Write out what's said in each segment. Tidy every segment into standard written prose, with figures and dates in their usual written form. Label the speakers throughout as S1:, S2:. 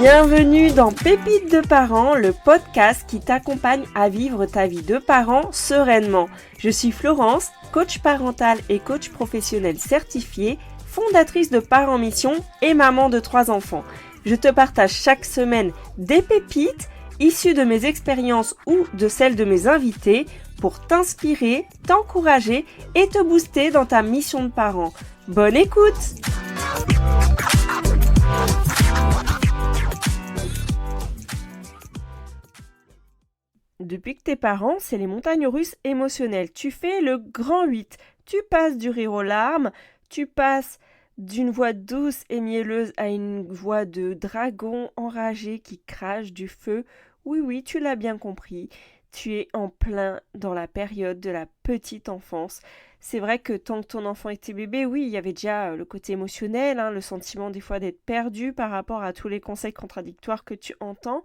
S1: Bienvenue dans Pépites de parents, le podcast qui t'accompagne à vivre ta vie de parent sereinement. Je suis Florence, coach parental et coach professionnel certifié, fondatrice de Parents Mission et maman de 3 enfants. Je te partage chaque semaine des pépites issues de mes expériences ou de celles de mes invités pour t'inspirer, t'encourager et te booster dans ta mission de parent. Bonne écoute! Depuis que t'es parent, c'est les montagnes russes émotionnelles. Tu fais le grand 8. Tu passes du rire aux larmes, tu passes d'une voix douce et mielleuse à une voix de dragon enragé qui crache du feu. Oui, tu l'as bien compris. Tu es en plein dans la période de la petite enfance. C'est vrai que tant que ton enfant était bébé, oui, il y avait déjà le côté émotionnel, le sentiment des fois d'être perdu par rapport à tous les conseils contradictoires que tu entends.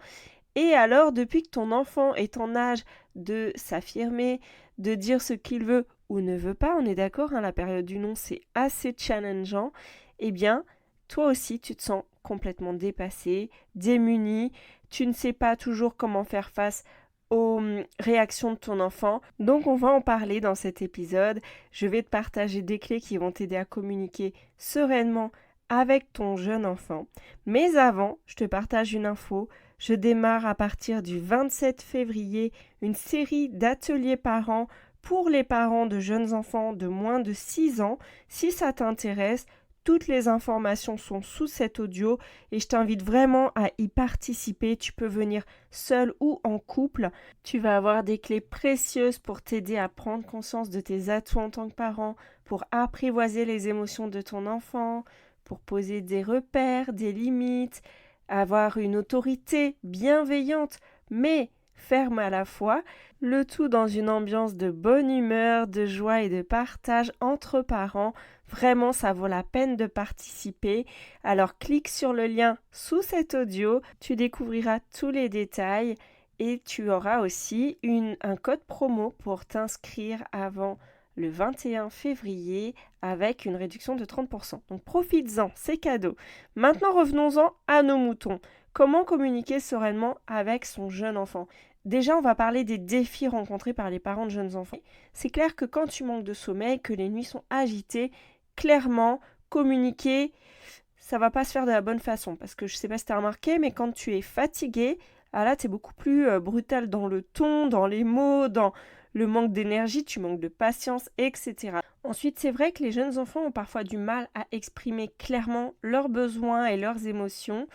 S1: Et alors, depuis que ton enfant est en âge de s'affirmer, de dire ce qu'il veut ou ne veut pas, on est d'accord, la période du non, c'est assez challengeant, eh bien, toi aussi, tu te sens complètement dépassé, démuni, tu ne sais pas toujours comment faire face aux réactions de ton enfant. Donc, on va en parler dans cet épisode. Je vais te partager des clés qui vont t'aider à communiquer sereinement avec ton jeune enfant. Mais avant, je te partage une info. Je démarre à partir du 27 février une série d'ateliers parents pour les parents de jeunes enfants de moins de 6 ans. Si ça t'intéresse, toutes les informations sont sous cet audio et je t'invite vraiment à y participer. Tu peux venir seul ou en couple. Tu vas avoir des clés précieuses pour t'aider à prendre conscience de tes atouts en tant que parent, pour apprivoiser les émotions de ton enfant, pour poser des repères, des limites, avoir une autorité bienveillante, mais ferme à la fois, le tout dans une ambiance de bonne humeur, de joie et de partage entre parents. Vraiment, ça vaut la peine de participer. Alors, clique sur le lien sous cet audio, tu découvriras tous les détails et tu auras aussi un code promo pour t'inscrire avant le 21 février avec une réduction de 30%. Donc profites-en, c'est cadeau. Maintenant revenons-en à nos moutons. Comment communiquer sereinement avec son jeune enfant ? Déjà, on va parler des défis rencontrés par les parents de jeunes enfants. C'est clair que quand tu manques de sommeil, que les nuits sont agitées, clairement, communiquer, ça va pas se faire de la bonne façon. Parce que je sais pas si tu as remarqué, mais quand tu es fatigué, là, tu es beaucoup plus brutal dans le ton, dans les mots, dans le manque d'énergie, tu manques de patience, etc. Ensuite, c'est vrai que les jeunes enfants ont parfois du mal à exprimer clairement leurs besoins et leurs émotions.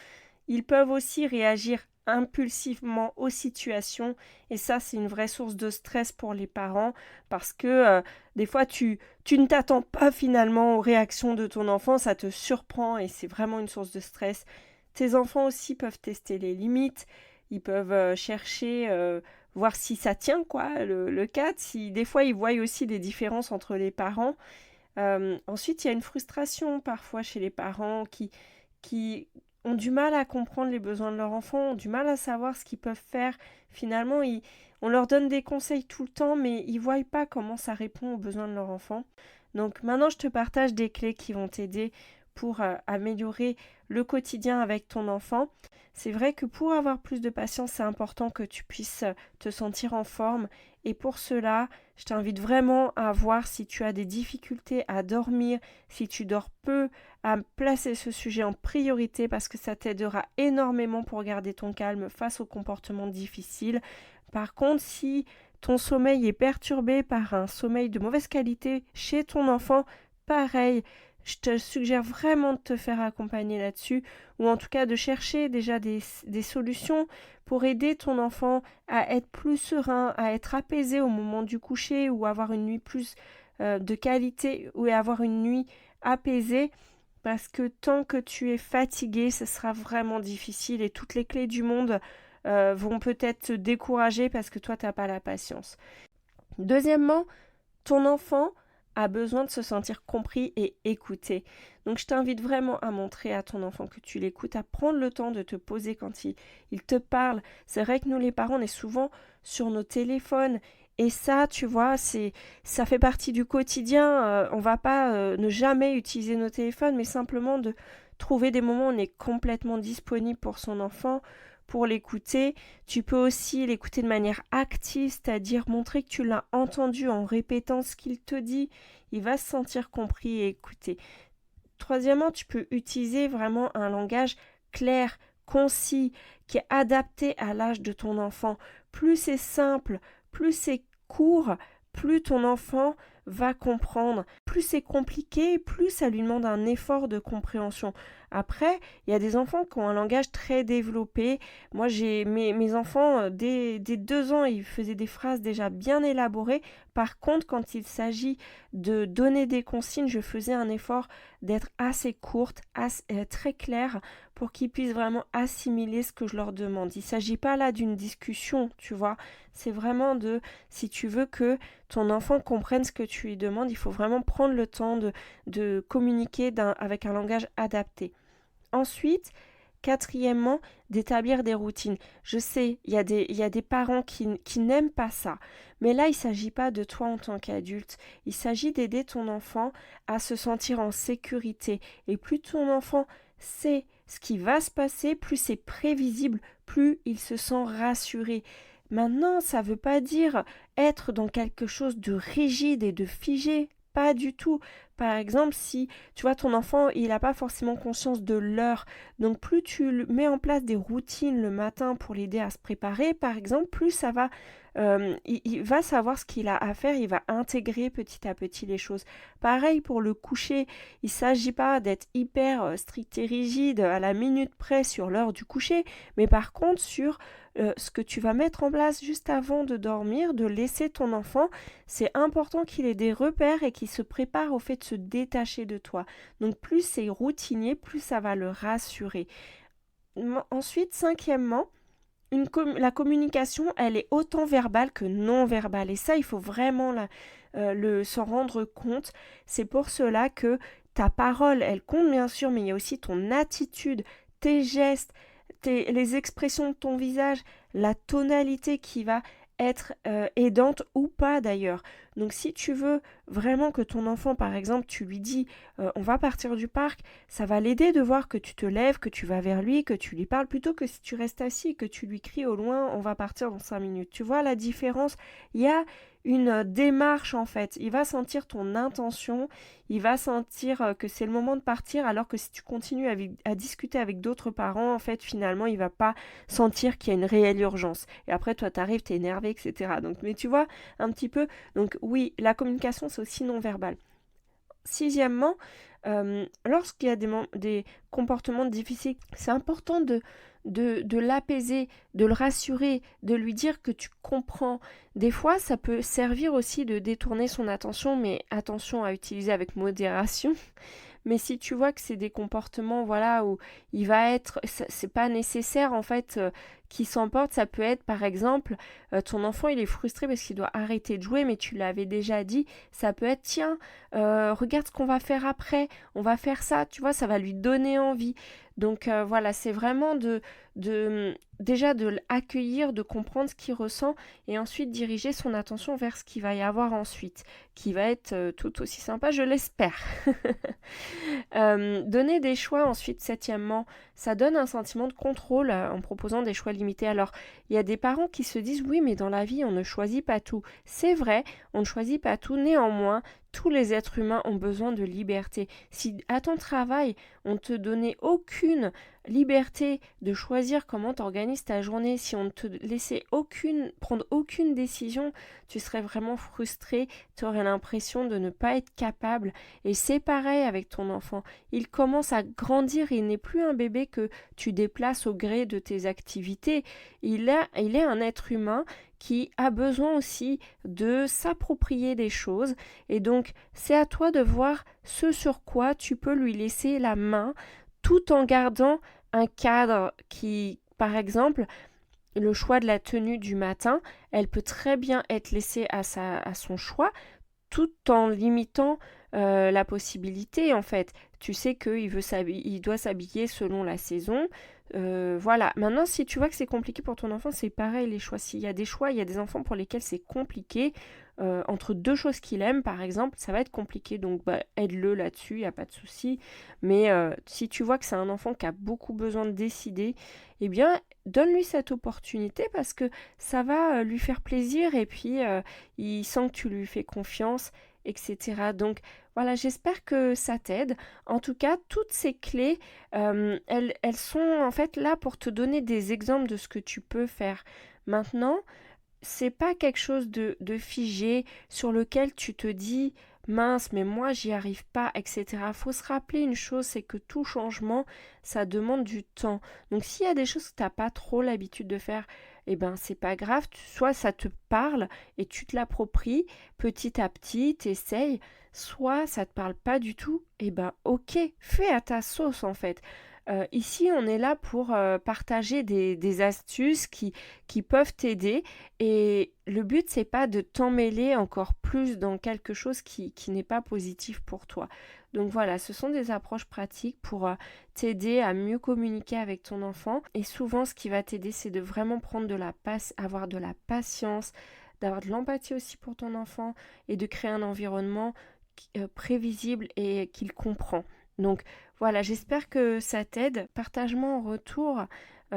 S1: Ils peuvent aussi réagir impulsivement aux situations et ça, c'est une vraie source de stress pour les parents parce que des fois, tu ne t'attends pas finalement aux réactions de ton enfant, ça te surprend et c'est vraiment une source de stress. Tes enfants aussi peuvent tester les limites, ils peuvent chercher... voir si ça tient, le cadre, si des fois ils voient aussi des différences entre les parents. Ensuite, il y a une frustration parfois chez les parents qui ont du mal à comprendre les besoins de leur enfant, ont du mal à savoir ce qu'ils peuvent faire. Finalement, on leur donne des conseils tout le temps, mais ils ne voient pas comment ça répond aux besoins de leur enfant. Donc maintenant, je te partage des clés qui vont t'aider pour améliorer le quotidien avec ton enfant. C'est vrai que pour avoir plus de patience, c'est important que tu puisses te sentir en forme. Et pour cela, je t'invite vraiment à voir si tu as des difficultés à dormir, si tu dors peu, à placer ce sujet en priorité parce que ça t'aidera énormément pour garder ton calme face aux comportements difficiles. Par contre, si ton sommeil est perturbé par un sommeil de mauvaise qualité chez ton enfant, pareil, je te suggère vraiment de te faire accompagner là-dessus ou en tout cas de chercher déjà des solutions pour aider ton enfant à être plus serein, à être apaisé au moment du coucher ou avoir une nuit plus de qualité ou avoir une nuit apaisée parce que tant que tu es fatigué, ce sera vraiment difficile et toutes les clés du monde vont peut-être te décourager parce que toi, tu n'as pas la patience. Deuxièmement, ton enfant a besoin de se sentir compris et écouté. Donc je t'invite vraiment à montrer à ton enfant que tu l'écoutes, à prendre le temps de te poser quand il te parle. C'est vrai que nous les parents, on est souvent sur nos téléphones et ça, tu vois, ça fait partie du quotidien. On va pas ne jamais utiliser nos téléphones, mais simplement de trouver des moments où on est complètement disponible pour son enfant, pour l'écouter. Tu peux aussi l'écouter de manière active, c'est-à-dire montrer que tu l'as entendu en répétant ce qu'il te dit. Il va se sentir compris et écouté. Troisièmement, tu peux utiliser vraiment un langage clair, concis, qui est adapté à l'âge de ton enfant. Plus c'est simple, plus c'est court, plus ton enfant va comprendre. Plus c'est compliqué, plus ça lui demande un effort de compréhension. Après, il y a des enfants qui ont un langage très développé. Moi, j'ai mes enfants, dès 2 ans, ils faisaient des phrases déjà bien élaborées. Par contre, quand il s'agit de donner des consignes, je faisais un effort d'être assez courte, très claire, pour qu'ils puissent vraiment assimiler ce que je leur demande. Il ne s'agit pas là d'une discussion, tu vois. C'est vraiment si tu veux que ton enfant comprenne ce que tu lui demandes, il faut vraiment prendre le temps de communiquer avec un langage adapté. Ensuite, quatrièmement, d'établir des routines. Je sais, il y a des parents qui n'aiment pas ça. Mais là, il ne s'agit pas de toi en tant qu'adulte. Il s'agit d'aider ton enfant à se sentir en sécurité. Et plus ton enfant sait ce qui va se passer, plus c'est prévisible, plus il se sent rassuré. Maintenant, ça ne veut pas dire être dans quelque chose de rigide et de figé. Pas du tout. Par exemple, si tu vois ton enfant, il n'a pas forcément conscience de l'heure. Donc plus tu mets en place des routines le matin pour l'aider à se préparer, par exemple, plus ça va, il va savoir ce qu'il a à faire, il va intégrer petit à petit les choses. Pareil pour le coucher, il ne s'agit pas d'être hyper strict et rigide à la minute près sur l'heure du coucher, mais par contre sur ce que tu vas mettre en place juste avant de dormir, de laisser ton enfant, c'est important qu'il ait des repères et qu'il se prépare au fait de se détacher de toi. Donc plus c'est routinier, plus ça va le rassurer. Ensuite, cinquièmement, la communication, elle est autant verbale que non verbale. Et ça, il faut vraiment s'en rendre compte. C'est pour cela que ta parole, elle compte bien sûr, mais il y a aussi ton attitude, tes gestes, les expressions de ton visage, la tonalité qui va être aidante ou pas d'ailleurs. Donc si tu veux vraiment que ton enfant, par exemple, tu lui dis on va partir du parc, ça va l'aider de voir que tu te lèves, que tu vas vers lui, que tu lui parles, plutôt que si tu restes assis et que tu lui cries au loin on va partir dans 5 minutes. Tu vois la différence? Il y a une démarche en fait. Il va sentir ton intention, il va sentir que c'est le moment de partir, alors que si tu continues à discuter avec d'autres parents, en fait finalement il va pas sentir qu'il y a une réelle urgence. Et après toi t'arrives, t'es énervé, etc. Donc, mais tu vois un petit peu, donc oui, la communication c'est aussi non verbal. Sixièmement, lorsqu'il y a des comportements difficiles, c'est important de l'apaiser, de le rassurer, de lui dire que tu comprends. Des fois, ça peut servir aussi de détourner son attention, mais attention à utiliser avec modération. Mais si tu vois que c'est des comportements, voilà, où il va être, c'est pas nécessaire en fait, qui s'emporte, ça peut être par exemple, ton enfant il est frustré parce qu'il doit arrêter de jouer, mais tu l'avais déjà dit, ça peut être tiens, regarde ce qu'on va faire après, on va faire ça, tu vois, ça va lui donner envie. Donc voilà, c'est vraiment déjà de l'accueillir, de comprendre ce qu'il ressent et ensuite diriger son attention vers ce qu'il va y avoir ensuite, qui va être tout aussi sympa, je l'espère. Donner des choix ensuite, septièmement, ça donne un sentiment de contrôle en proposant des choix limités. Alors, il y a des parents qui se disent oui, mais dans la vie, on ne choisit pas tout. C'est vrai, on ne choisit pas tout, néanmoins, tous les êtres humains ont besoin de liberté. Si à ton travail, on ne te donnait aucune liberté de choisir comment tu organises ta journée, si on ne te laissait prendre aucune décision, tu serais vraiment frustré, tu aurais l'impression de ne pas être capable. Et c'est pareil avec ton enfant. Il commence à grandir, il n'est plus un bébé que tu déplaces au gré de tes activités. Il est un être humain qui a besoin aussi de s'approprier des choses. Et donc, c'est à toi de voir ce sur quoi tu peux lui laisser la main tout en gardant un cadre qui, par exemple, le choix de la tenue du matin, elle peut très bien être laissée à son choix, tout en limitant la possibilité en fait. Tu sais qu'il doit s'habiller selon la saison. Voilà. Maintenant, si tu vois que c'est compliqué pour ton enfant, c'est pareil les choix. S'il y a des choix, il y a des enfants pour lesquels c'est compliqué. entre deux choses qu'il aime, par exemple, ça va être compliqué. Donc, aide-le là-dessus, il n'y a pas de souci. Mais si tu vois que c'est un enfant qui a beaucoup besoin de décider, eh bien, donne-lui cette opportunité parce que ça va lui faire plaisir et puis il sent que tu lui fais confiance, etc. Donc, voilà, j'espère que ça t'aide. En tout cas, toutes ces clés, elles sont en fait là pour te donner des exemples de ce que tu peux faire. Maintenant, c'est pas quelque chose de figé sur lequel tu te dis mince, mais moi j'y arrive pas, etc. Faut se rappeler une chose, c'est que tout changement, ça demande du temps. Donc s'il y a des choses que t'as pas trop l'habitude de faire, eh ben c'est pas grave, soit ça te parle et tu te l'appropries petit à petit, t'essayes, soit ça te parle pas du tout, eh ben ok, fais à ta sauce en fait. Ici, on est là pour partager des astuces qui peuvent t'aider et le but, c'est pas de t'emmêler encore plus dans quelque chose qui n'est pas positif pour toi. Donc voilà, ce sont des approches pratiques pour t'aider à mieux communiquer avec ton enfant. Et souvent, ce qui va t'aider, c'est de vraiment prendre avoir de la patience, d'avoir de l'empathie aussi pour ton enfant et de créer un environnement prévisible et qu'il comprend. Donc voilà, j'espère que ça t'aide. Partage-moi en retour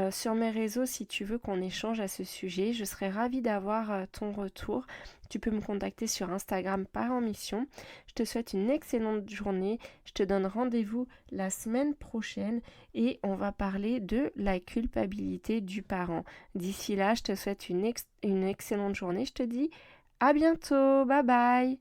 S1: sur mes réseaux si tu veux qu'on échange à ce sujet. Je serais ravie d'avoir ton retour. Tu peux me contacter sur Instagram Parents Mission. Je te souhaite une excellente journée. Je te donne rendez-vous la semaine prochaine et on va parler de la culpabilité du parent. D'ici là, je te souhaite une excellente journée. Je te dis à bientôt. Bye bye.